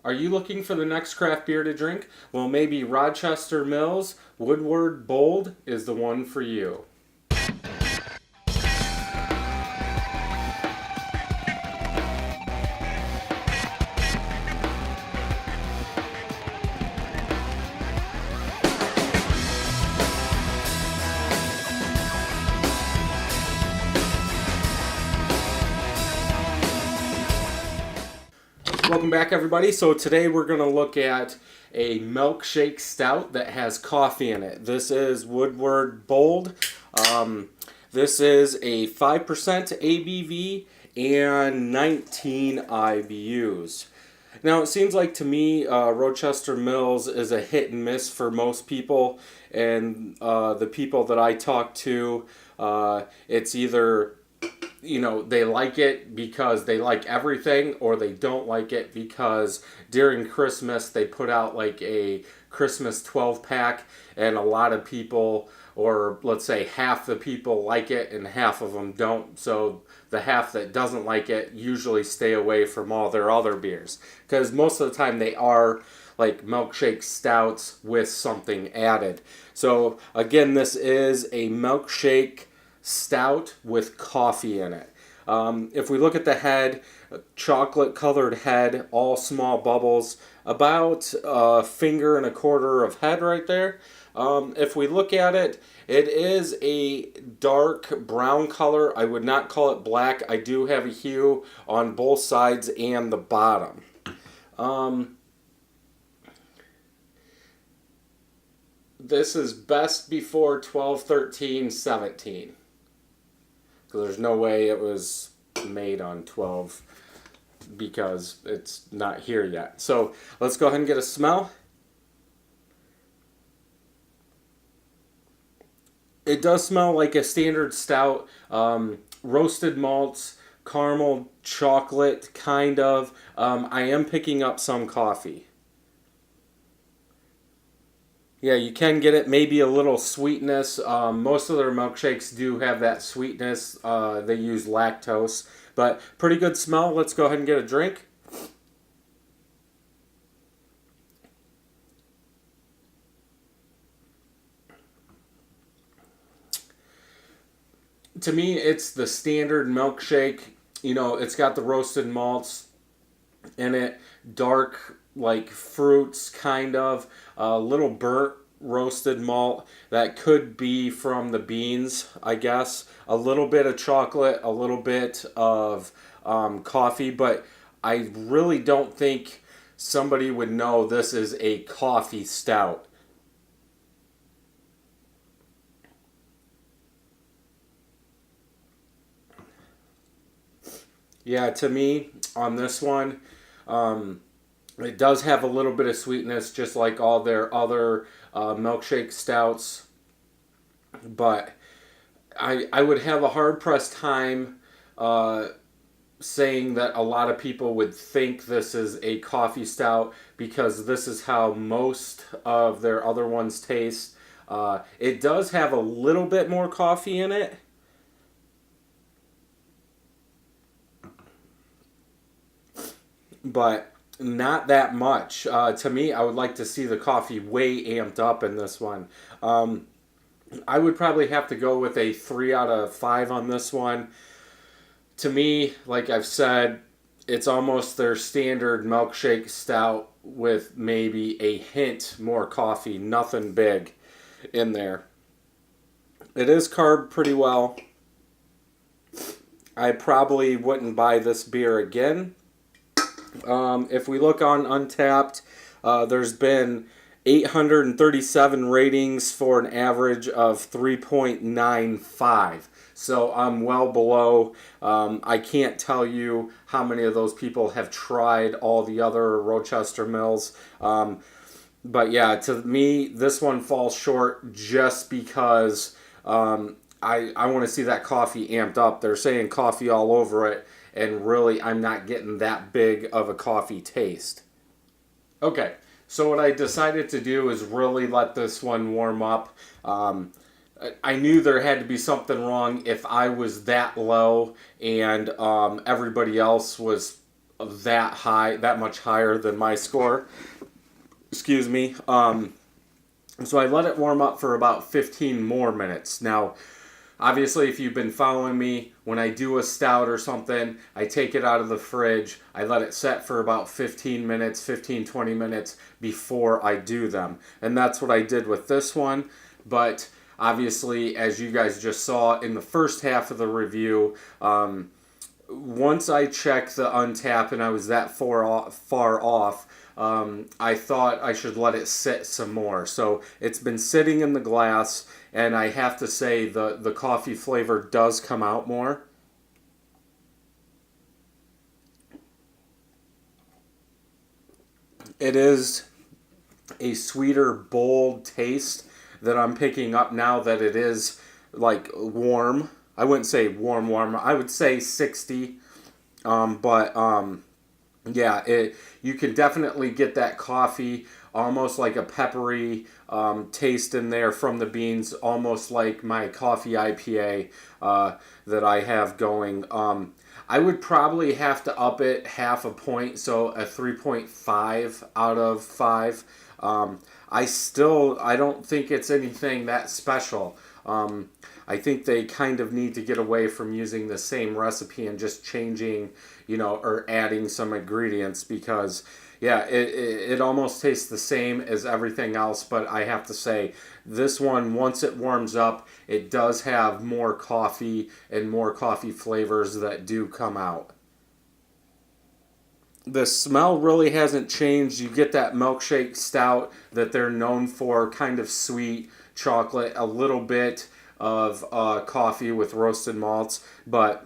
Are you looking for the next craft beer to drink? Well, maybe Rochester Mills Woodward Bold is the one for you. Welcome back, everybody. So today we're going to look at a Milkshake Stout that has coffee in it. This is Woodward Bold. This is a 5% ABV and 19 IBUs. Now, it seems like to me Rochester Mills is a hit and miss for most people, and the people that I talk to, it's either they like it because they like everything, or they don't like it because during Christmas they put out like a Christmas 12 pack, and a lot of people, or let's say half the people, like it and half of them don't. So the half that doesn't like it usually stay away from all their other beers, because most of the time they are like milkshake stouts with something added. So again, this is a milkshake stout with coffee in it. If we look at the head, chocolate colored head, all small bubbles, about a finger and a quarter of head right there. If we look at it, it is a dark brown color. I would not call it black. I do have a hue on both sides and the bottom. This is best before 12, 13, 17. Because there's no way it was made on 12, because it's not here yet. So let's go ahead and get a smell. It does smell like a standard stout. Roasted malts, caramel, chocolate, kind of. I am picking up some coffee. Yeah, you can get it maybe a little sweetness. Most of their milkshakes do have that sweetness. They use lactose, but pretty good smell. Let's go ahead and get a drink. To me, it's the standard milkshake. It's got the roasted malts in it, dark like fruits, kind of a little burnt roasted malt that could be from the beans, I guess. A little bit of chocolate, a little bit of coffee, but I really don't think somebody would know this is a coffee stout. Yeah, to me, on this one, it does have a little bit of sweetness, just like all their other milkshake stouts. But I would have a hard-pressed time saying that a lot of people would think this is a coffee stout, because this is how most of their other ones taste. It does have a little bit more coffee in it, but not that much. To me, I would like to see the coffee way amped up in this one. I would probably have to go with a 3 out of 5 on this one. To me, like I've said, it's almost their standard milkshake stout with maybe a hint more coffee, nothing big in there. It is carved pretty well. I probably wouldn't buy this beer again. If we look on Untapped, there's been 837 ratings for an average of 3.95. So I'm well below. I can't tell you how many of those people have tried all the other Rochester Mills. But yeah, to me, this one falls short just because I want to see that coffee amped up. They're saying coffee all over it, and really I'm not getting that big of a coffee taste. Okay, so what I decided to do is really let this one warm up. I knew there had to be something wrong if I was that low and everybody else was that high, that much higher than my score. Excuse me. So I let it warm up for about 15 more minutes. Now, obviously, if you've been following me, when I do a stout or something, I take it out of the fridge. I let it set for about 15 minutes, 15, 20 minutes before I do them. And that's what I did with this one. But obviously, as you guys just saw in the first half of the review, once I checked the untap and I was that far off, I thought I should let it sit some more. So it's been sitting in the glass, and I have to say the coffee flavor does come out more. It is a sweeter, bold taste that I'm picking up now that it is like warm. I wouldn't say warm. I would say 60. But yeah, you can definitely get that coffee, almost like a peppery taste in there from the beans, almost like my coffee IPA that I have going. I would probably have to up it half a point, so a 3.5 out of 5. I don't think it's anything that special. I think they kind of need to get away from using the same recipe and just changing, or adding some ingredients, because, yeah, it almost tastes the same as everything else. But I have to say, this one, once it warms up, it does have more coffee and more coffee flavors that do come out. The smell really hasn't changed. You get that Milkshake Stout that they're known for, kind of sweet chocolate, a little bit of coffee with roasted malts, but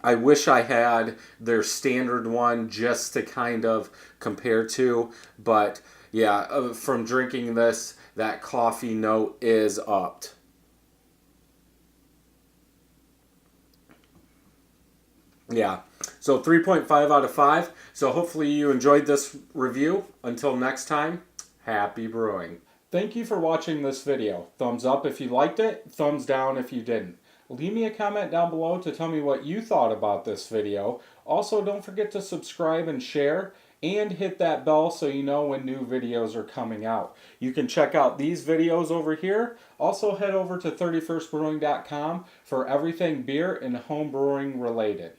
I wish I had their standard one just to kind of compare to. But yeah, from drinking this, that coffee note is upped. Yeah, so 3.5 out of 5. So hopefully you enjoyed this review. Until next time, happy brewing. Thank you for watching this video. Thumbs up if you liked it, thumbs down if you didn't. Leave me a comment down below to tell me what you thought about this video. Also, don't forget to subscribe and share, and hit that bell so you know when new videos are coming out. You can check out these videos over here. Also, head over to 31stbrewing.com for everything beer and home brewing related.